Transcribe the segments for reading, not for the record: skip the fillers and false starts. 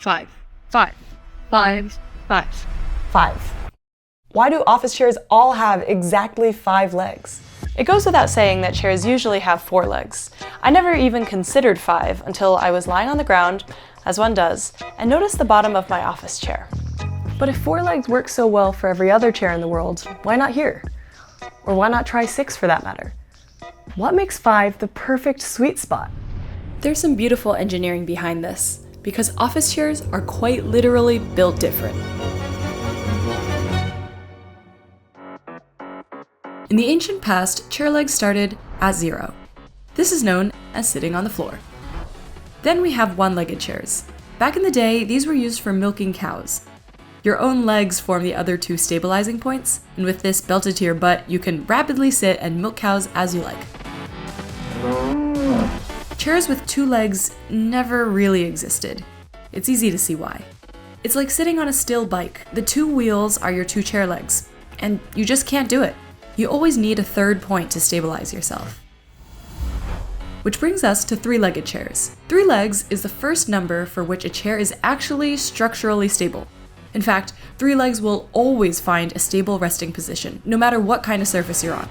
5, 5, 5, 5. 5. Why do office chairs all have exactly 5 legs? It goes without saying that chairs usually have 4 legs. I never even considered 5 until I was lying on the ground, as one does, and noticed the bottom of my office chair. But if 4 legs work so well for every other chair in the world, why not here? Or why not try 6 for that matter? What makes 5 the perfect sweet spot? There's some beautiful engineering behind this, because office chairs are quite literally built different. In the ancient past, chair legs started at 0. This is known as sitting on the floor. Then we have one-legged chairs. Back in the day, these were used for milking cows. Your own legs form the other 2 stabilizing points, and with this belted to your butt, you can rapidly sit and milk cows as you like. Chairs with 2 legs never really existed. It's easy to see why. It's like sitting on a still bike. The 2 wheels are your 2 chair legs, and you just can't do it. You always need a third point to stabilize yourself. Which brings us to 3-legged chairs. 3 legs is the first number for which a chair is actually structurally stable. In fact, 3 legs will always find a stable resting position, no matter what kind of surface you're on.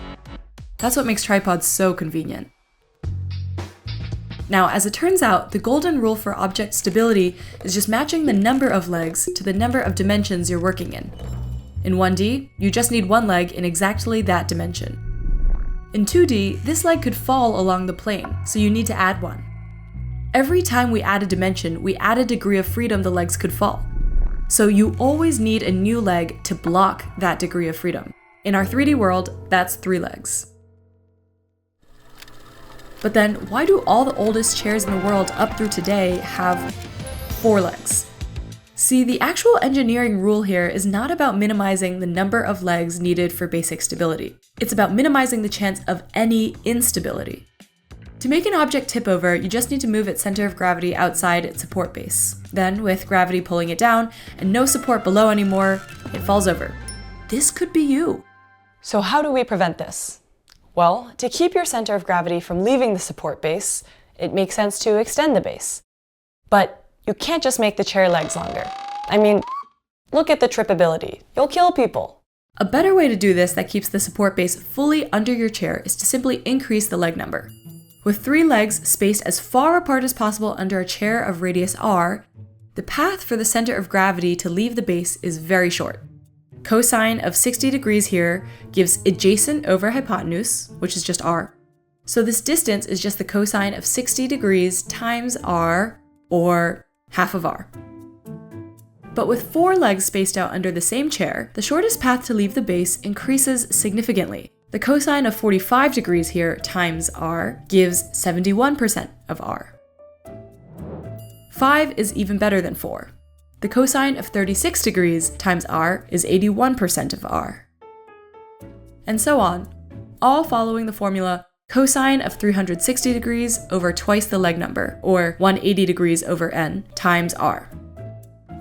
That's what makes tripods so convenient. Now, as it turns out, the golden rule for object stability is just matching the number of legs to the number of dimensions you're working in. In 1D, you just need 1 leg in exactly that dimension. In 2D, this leg could fall along the plane, so you need to add 1. Every time we add a dimension, we add a degree of freedom the legs could fall. So you always need a new leg to block that degree of freedom. In our 3D world, that's 3 legs. But then, why do all the oldest chairs in the world up through today have 4 legs? See, the actual engineering rule here is not about minimizing the number of legs needed for basic stability. It's about minimizing the chance of any instability. To make an object tip over, you just need to move its center of gravity outside its support base. Then, with gravity pulling it down and no support below anymore, it falls over. This could be you. So how do we prevent this? Well, to keep your center of gravity from leaving the support base, it makes sense to extend the base. But you can't just make the chair legs longer. I mean, look at the trippability. You'll kill people. A better way to do this that keeps the support base fully under your chair is to simply increase the leg number. With 3 legs spaced as far apart as possible under a chair of radius r, the path for the center of gravity to leave the base is very short. Cosine of 60 degrees here gives adjacent over hypotenuse, which is just r. So this distance is just the cosine of 60 degrees times r, or half of r. But with 4 legs spaced out under the same chair, the shortest path to leave the base increases significantly. The cosine of 45 degrees here times r gives 71% of r. 5 is even better than 4. The cosine of 36 degrees times r is 81% of r. And so on, all following the formula cosine of 360 degrees over twice the leg number, or 180 degrees over n, times r.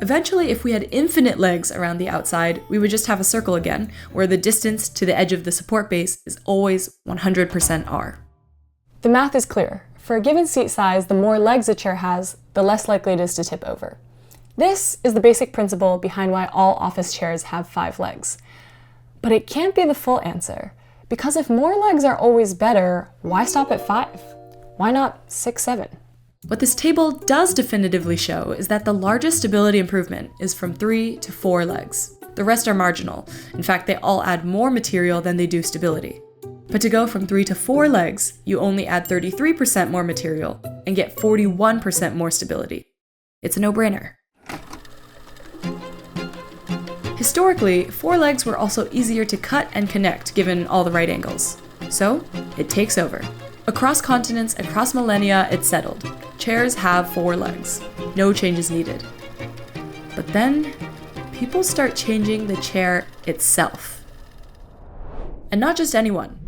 Eventually, if we had infinite legs around the outside, we would just have a circle again, where the distance to the edge of the support base is always 100% r. The math is clear. For a given seat size, the more legs a chair has, the less likely it is to tip over. This is the basic principle behind why all office chairs have 5 legs. But it can't be the full answer. Because if more legs are always better, why stop at 5? Why not 6, 7? What this table does definitively show is that the largest stability improvement is from 3 to 4 legs. The rest are marginal. In fact, they all add more material than they do stability. But to go from 3 to 4 legs, you only add 33% more material and get 41% more stability. It's a no-brainer. Historically, 4 legs were also easier to cut and connect given all the right angles. So, it takes over. Across continents, across millennia, it's settled. Chairs have 4 legs. No changes needed. But then, people start changing the chair itself. And not just anyone.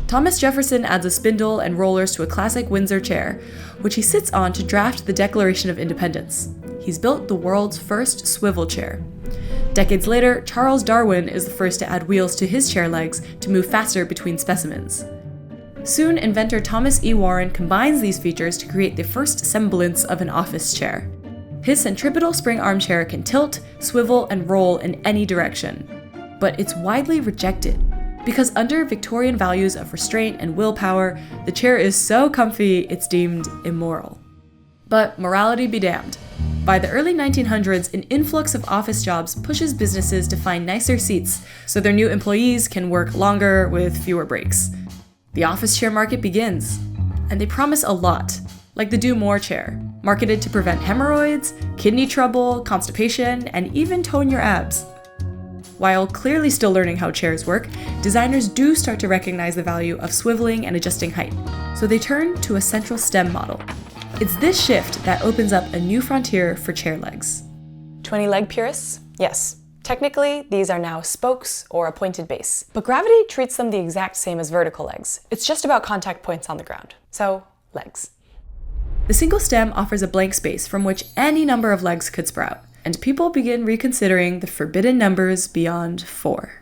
Thomas Jefferson adds a spindle and rollers to a classic Windsor chair, which he sits on to draft the Declaration of Independence. He's built the world's first swivel chair. Decades later, Charles Darwin is the first to add wheels to his chair legs to move faster between specimens. Soon, inventor Thomas E. Warren combines these features to create the first semblance of an office chair. His centripetal spring armchair can tilt, swivel, and roll in any direction. But it's widely rejected, because under Victorian values of restraint and willpower, the chair is so comfy it's deemed immoral. But morality be damned. By the early 1900s, an influx of office jobs pushes businesses to find nicer seats so their new employees can work longer with fewer breaks. The office chair market begins, and they promise a lot, like the Do More chair, marketed to prevent hemorrhoids, kidney trouble, constipation, and even tone your abs. While clearly still learning how chairs work, designers do start to recognize the value of swiveling and adjusting height, so they turn to a central stem model. It's this shift that opens up a new frontier for chair legs. 20 leg purists? Yes. Technically, these are now spokes or a pointed base, but gravity treats them the exact same as vertical legs. It's just about contact points on the ground. So, legs. The single stem offers a blank space from which any number of legs could sprout, and people begin reconsidering the forbidden numbers beyond 4.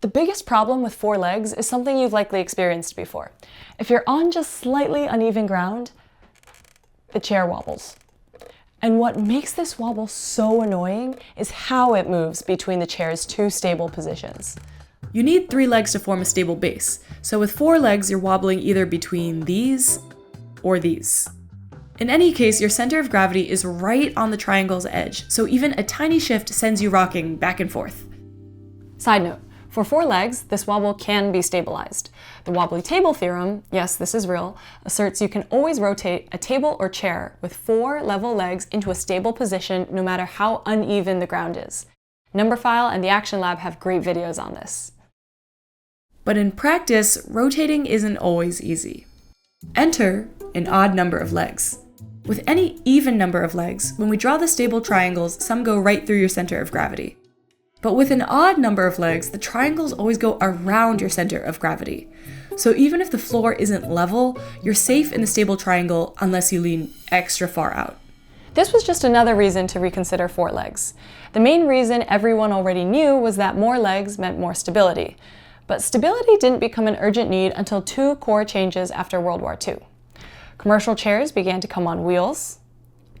The biggest problem with 4 legs is something you've likely experienced before. If you're on just slightly uneven ground, the chair wobbles. And what makes this wobble so annoying is how it moves between the chair's 2 stable positions. You need 3 legs to form a stable base, so with 4 legs you're wobbling either between these or these. In any case, your center of gravity is right on the triangle's edge, so even a tiny shift sends you rocking back and forth. Side note, for 4 legs, this wobble can be stabilized. The wobbly table theorem, yes, this is real, asserts you can always rotate a table or chair with 4 level legs into a stable position no matter how uneven the ground is. Numberphile and the Action Lab have great videos on this. But in practice, rotating isn't always easy. Enter an odd number of legs. With any even number of legs, when we draw the stable triangles, some go right through your center of gravity. But with an odd number of legs, the triangles always go around your center of gravity. So even if the floor isn't level, you're safe in the stable triangle unless you lean extra far out. This was just another reason to reconsider 4 legs. The main reason everyone already knew was that more legs meant more stability. But stability didn't become an urgent need until 2 core changes after World War II. Commercial chairs began to come on wheels,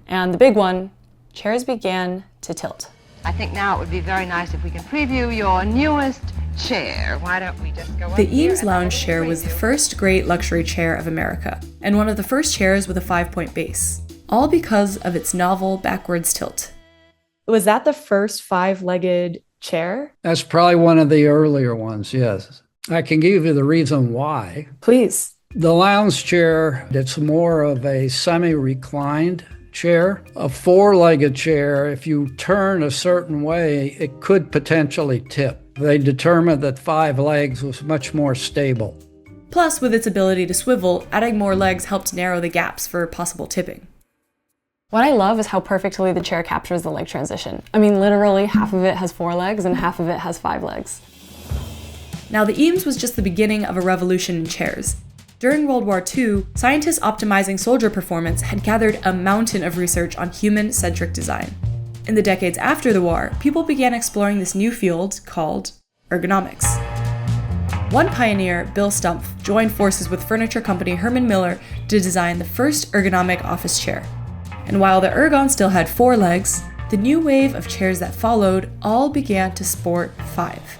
and the big one, chairs began to tilt. I think now it would be very nice if we can preview your newest chair. Why don't we just go The Eames Lounge chair was the first great luxury chair of America, and one of the first chairs with a 5-point base, all because of its novel backwards tilt. Was that the first 5-legged chair? That's probably one of the earlier ones, yes. I can give you the reason why. Please. The lounge chair, it's more of a semi-reclined chair. A 4-legged chair, if you turn a certain way, it could potentially tip. They determined that 5 legs was much more stable. Plus, with its ability to swivel, adding more legs helped narrow the gaps for possible tipping. What I love is how perfectly the chair captures the leg transition. I mean, literally half of it has 4 legs and half of it has 5 legs. Now, the Eames was just the beginning of a revolution in chairs. During World War II, scientists optimizing soldier performance had gathered a mountain of research on human-centric design. In the decades after the war, people began exploring this new field called ergonomics. One pioneer, Bill Stumpf, joined forces with furniture company Herman Miller to design the first ergonomic office chair. And while the Ergon still had 4 legs, the new wave of chairs that followed all began to sport 5.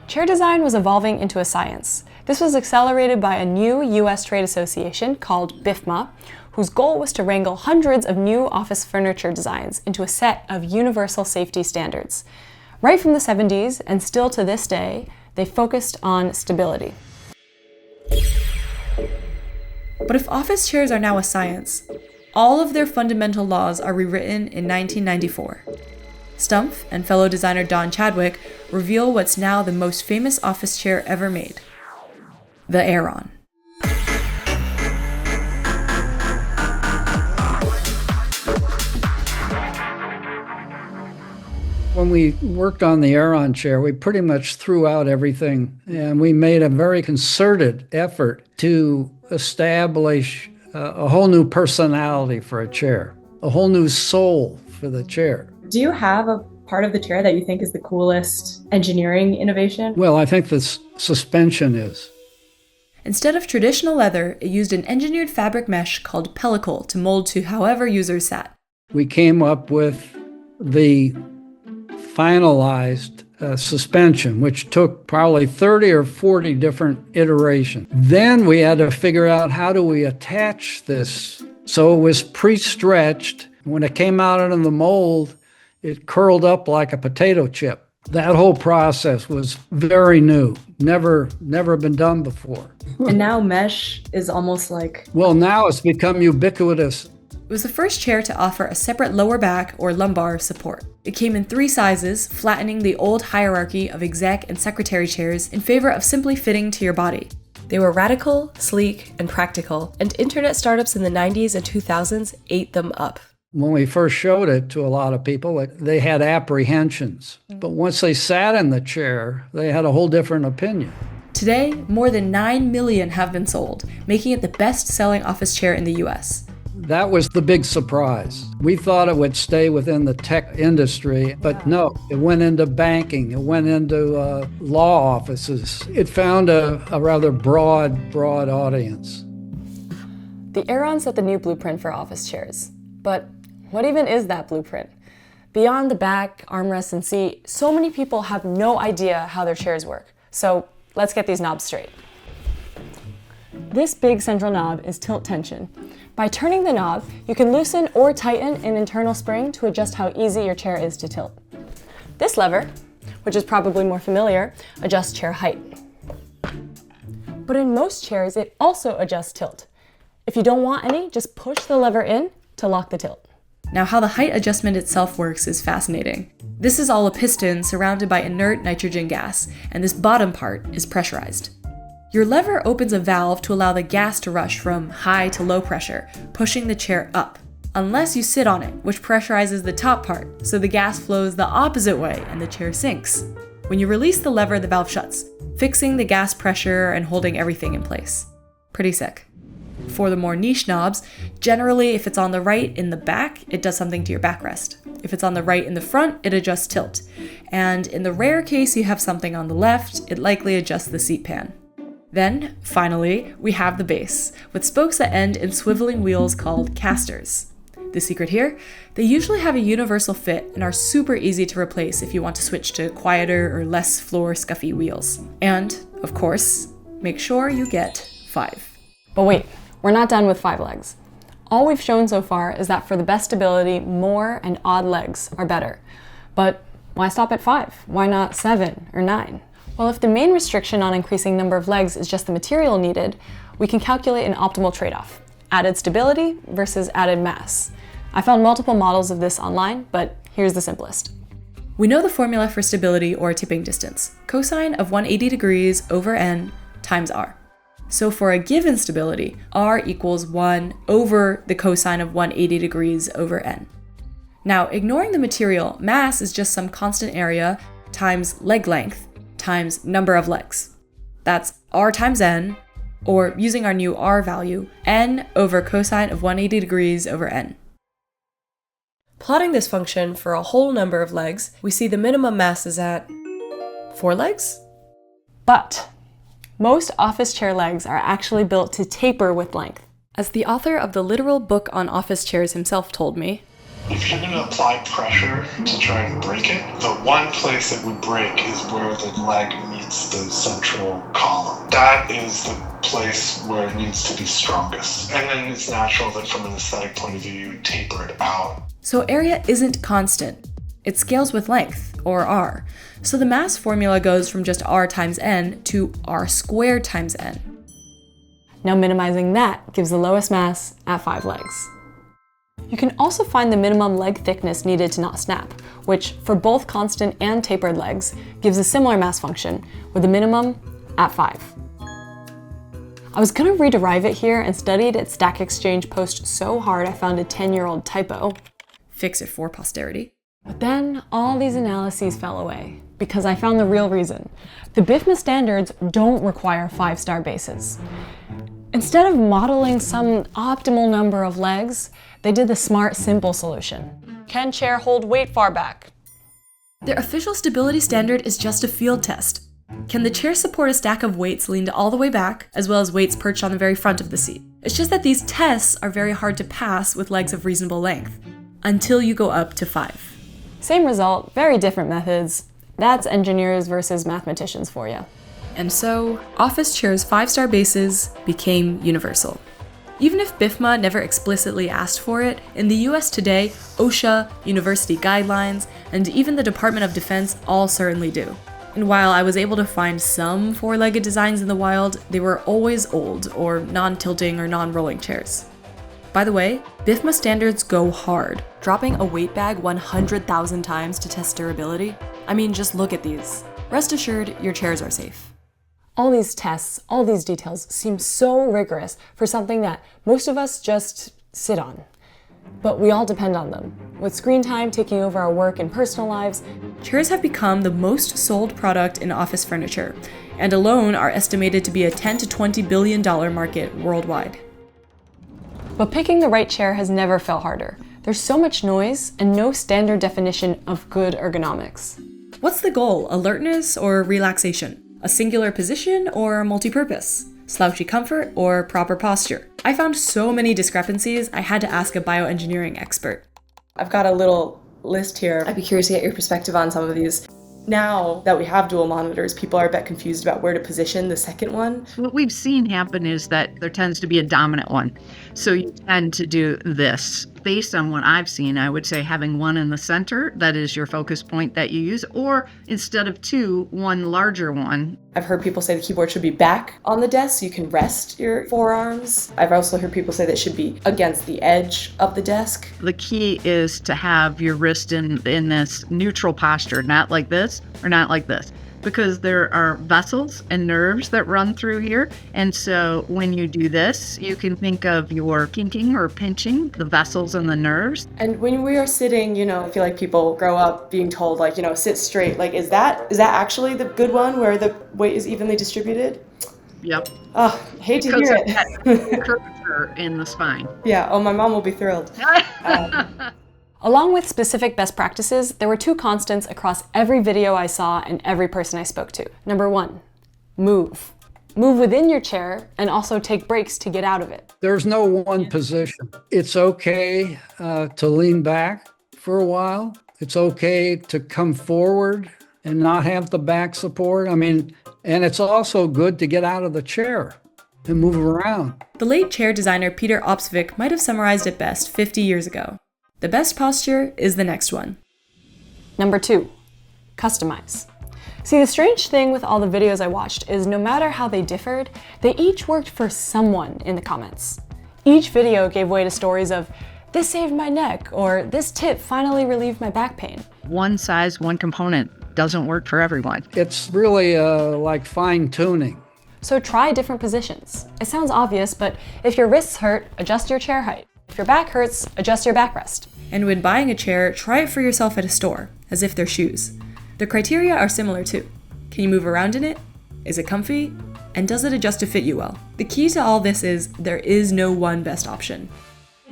Chair design was evolving into a science. This was accelerated by a new US trade association called BIFMA, whose goal was to wrangle hundreds of new office furniture designs into a set of universal safety standards. Right from the 70s, and still to this day, they focused on stability. But if office chairs are now a science, all of their fundamental laws are rewritten in 1994. Stumpf and fellow designer Don Chadwick reveal what's now the most famous office chair ever made, the Aeron. When we worked on the Aeron chair, we pretty much threw out everything, and we made a very concerted effort to establish a whole new personality for a chair, a whole new soul for the chair. Do you have a part of the chair that you think is the coolest engineering innovation? Well, I think the suspension is. Instead of traditional leather, it used an engineered fabric mesh called pellicle to mold to however users sat. we came up with the finalized suspension, which took probably 30 or 40 different iterations. Then we had to figure out, how do we attach this? So it was pre-stretched. When it came out of the mold, it curled up like a potato chip. That whole process was very new, never been done before. And now mesh is almost like... Well, now it's become ubiquitous. It was the first chair to offer a separate lower back or lumbar support. It came in 3 sizes, flattening the old hierarchy of exec and secretary chairs in favor of simply fitting to your body. They were radical, sleek, and practical, and internet startups in the 90s and 2000s ate them up. When we first showed it to a lot of people, they had apprehensions. But once they sat in the chair, they had a whole different opinion. Today, more than 9 million have been sold, making it the best-selling office chair in the US. That was the big surprise. We thought it would stay within the tech industry, but no, it went into banking, it went into law offices. It found a rather broad audience. The Aeron set the new blueprint for office chairs. But what even is that blueprint? Beyond the back, armrest, and seat, so many people have no idea how their chairs work. So let's get these knobs straight. This big central knob is tilt tension. By turning the knob, you can loosen or tighten an internal spring to adjust how easy your chair is to tilt. This lever, which is probably more familiar, adjusts chair height. But in most chairs, it also adjusts tilt. If you don't want any, just push the lever in to lock the tilt. Now, how the height adjustment itself works is fascinating. This is all a piston surrounded by inert nitrogen gas, and this bottom part is pressurized. Your lever opens a valve to allow the gas to rush from high to low pressure, pushing the chair up, unless you sit on it, which pressurizes the top part, so the gas flows the opposite way and the chair sinks. When you release the lever, the valve shuts, fixing the gas pressure and holding everything in place. Pretty sick. For the more niche knobs, generally if it's on the right in the back, it does something to your backrest. If it's on the right in the front, it adjusts tilt. And in the rare case you have something on the left, it likely adjusts the seat pan. Then, finally, we have the base, with spokes that end in swiveling wheels called casters. The secret here? They usually have a universal fit and are super easy to replace if you want to switch to quieter or less floor scuffy wheels. And, of course, make sure you get 5. But wait, we're not done with 5 legs. All we've shown so far is that for the best stability, more and odd legs are better. But why stop at 5? Why not 7 or 9? Well, if the main restriction on increasing number of legs is just the material needed, we can calculate an optimal trade-off: added stability versus added mass. I found multiple models of this online, but here's the simplest. We know the formula for stability or tipping distance, cosine of 180 degrees over n times r. So for a given stability, r equals 1 over the cosine of 180 degrees over n. Now, ignoring the material, mass is just some constant area times leg length times number of legs. That's r times n, or using our new r value, n over cosine of 180 degrees over n. Plotting this function for a whole number of legs, we see the minimum mass is at 4 legs? But most office chair legs are actually built to taper with length. As the author of the literal book on office chairs himself told me, if you're going to apply pressure to try and break it, the one place it would break is where the leg meets the central column. That is the place where it needs to be strongest. And then it's natural that from an aesthetic point of view, you taper it out. So area isn't constant. It scales with length, or r. So the mass formula goes from just r times n to r squared times n. Now minimizing that gives the lowest mass at 5 legs. You can also find the minimum leg thickness needed to not snap, which for both constant and tapered legs gives a similar mass function, with the minimum at 5. I was gonna rederive it here and studied its Stack Exchange post so hard I found a 10-year-old typo. Fix it for posterity. But then all these analyses fell away, because I found the real reason. The BIFMA standards don't require 5-star bases. Instead of modeling some optimal number of legs, they did the smart, simple solution. Can chair hold weight far back? Their official stability standard is just a field test. Can the chair support a stack of weights leaned all the way back, as well as weights perched on the very front of the seat? It's just that these tests are very hard to pass with legs of reasonable length. until you go up to 5. Same result, very different methods. That's engineers versus mathematicians for you. And so, office chairs' 5-star bases became universal. Even if BIFMA never explicitly asked for it, in the US today, OSHA, university guidelines, and even the Department of Defense all certainly do. And while I was able to find some 4-legged designs in the wild, they were always old, or non-tilting or non-rolling chairs. By the way, BIFMA standards go hard, dropping a weight bag 100,000 times to test durability. I mean, just look at these. Rest assured, your chairs are safe. All these tests, all these details seem so rigorous for something that most of us just sit on. But we all depend on them. With screen time taking over our work and personal lives, chairs have become the most sold product in office furniture, and alone are estimated to be a $10 to $20 billion market worldwide. But picking the right chair has never felt harder. There's so much noise and no standard definition of good ergonomics. What's the goal? Alertness or relaxation? A singular position or multi-purpose? Slouchy comfort or proper posture? I found so many discrepancies, I had to ask a bioengineering expert. I've got a little list here. I'd be curious to get your perspective on some of these. Now that we have dual monitors, people are a bit confused about where to position the second one. What we've seen happen is that there tends to be a dominant one. So you tend to do this. Based on what I've seen, I would say having one in the center, that is your focus point that you use, or instead of 2, one larger one. I've heard people say the keyboard should be back on the desk so you can rest your forearms. I've also heard people say that it should be against the edge of the desk. The key is to have your wrist in this neutral posture, not like this or not like this, because there are vessels and nerves that run through here. And so when you do this, you can think of your kinking or pinching the vessels and the nerves. And when we are sitting, I feel like people grow up being told, sit straight. Is that actually the good one where the weight is evenly distributed? Yep. Oh, hate to Because hear of it. that curvature in the spine. Yeah. Oh, my mom will be thrilled. Along with specific best practices, there were 2 constants across every video I saw and every person I spoke to. Number 1, move. Move within your chair and also take breaks to get out of it. There's no one position. It's okay to lean back for a while. It's okay to come forward and not have the back support. And it's also good to get out of the chair and move around. The late chair designer Peter Opsvik might have summarized it best 50 years ago. The best posture is the next one. Number 2, customize. See, the strange thing with all the videos I watched is no matter how they differed, they each worked for someone in the comments. Each video gave way to stories of, this saved my neck, or this tip finally relieved my back pain. One size, one component doesn't work for everyone. It's really like fine tuning. So try different positions. It sounds obvious, but if your wrists hurt, adjust your chair height. If your back hurts, adjust your backrest. And when buying a chair, try it for yourself at a store, as if they're shoes. The criteria are similar too. Can you move around in it? Is it comfy? And does it adjust to fit you well? The key to all this is there is no one best option.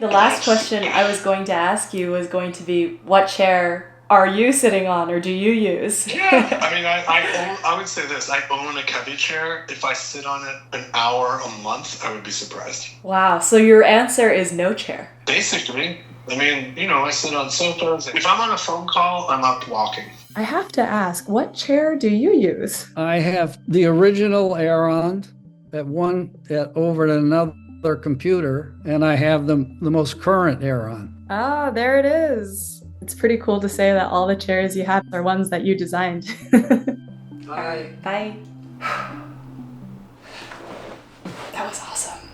The last question I was going to ask you was going to be, what chair are you sitting on or do you use? Yeah, I would say this. I own a Kevy chair. If I sit on it an hour a month, I would be surprised. Wow, so your answer is no chair. Basically, I sit on sofas. If I'm on a phone call, I'm up walking. I have to ask, what chair do you use? I have the original Aeron over at another computer, and I have the most current Aeron. Ah, there it is. It's pretty cool to say that all the chairs you have are ones that you designed. Bye. Bye. That was awesome.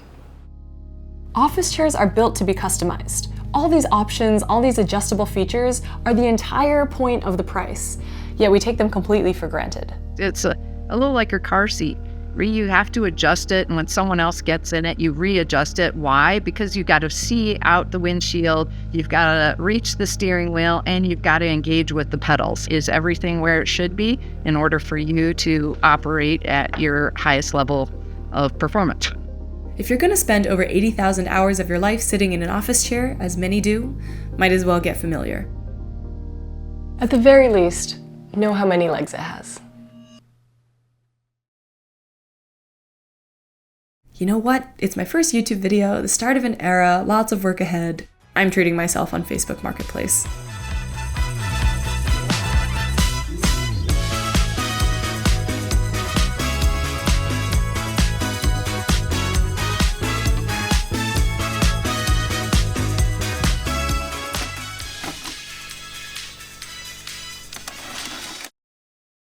Office chairs are built to be customized. All these options, all these adjustable features are the entire point of the price, yet we take them completely for granted. It's a little like your car seat. You have to adjust it, and when someone else gets in it, you readjust it. Why? Because you've got to see out the windshield, you've got to reach the steering wheel, and you've got to engage with the pedals. Is everything where it should be in order for you to operate at your highest level of performance? If you're going to spend over 80,000 hours of your life sitting in an office chair, as many do, might as well get familiar. At the very least, know how many legs it has. You know what? It's my first YouTube video, the start of an era, lots of work ahead. I'm treating myself on Facebook Marketplace.